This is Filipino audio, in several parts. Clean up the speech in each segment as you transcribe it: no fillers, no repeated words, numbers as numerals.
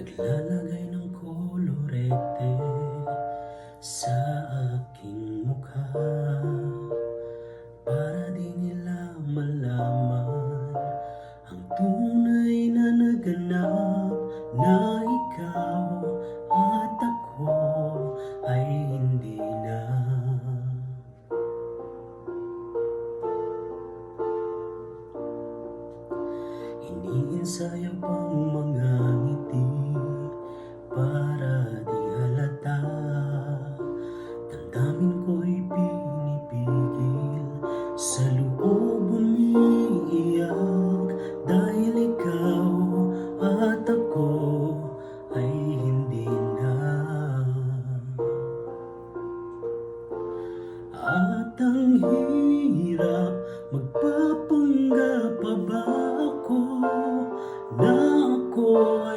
Naglalagay ng kolorete sa aking mukha para di nila malaman ang tunay na naganap, na ikaw at ako ay hindi na. Iniensayo pang mga ngiti para di halata. Damdamin ko'y pinipigil, sa loob umiiyak, dahil ikaw at ako ay hindi na. At ang hirap, magpapanggap pa ba ako na ako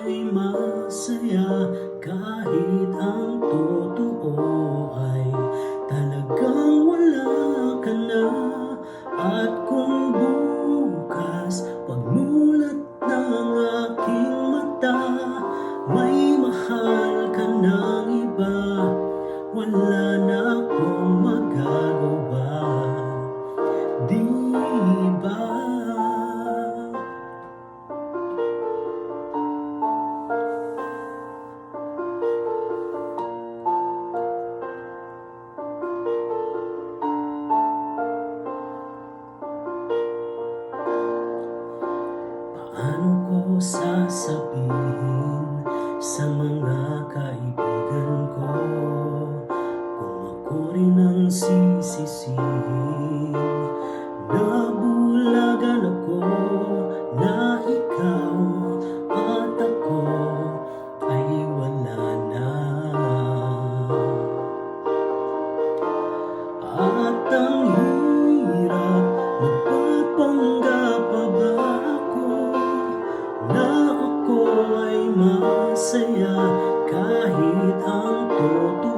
ay masaya, kahit ang totoo ay talagang wala ka na. At kung bukas pagmulat ng aking mata, may mahal ka ng iba, wala na akong magagawa, di ba? Paano ko sasabihin sa mga kaibigan ko kung ako rin ang sisisihin? Nabulagan ako na ikaw at ako ay wala na. At ang hirap, magpapanggap pa ba ako na ako ay masaya, kahit ang totoo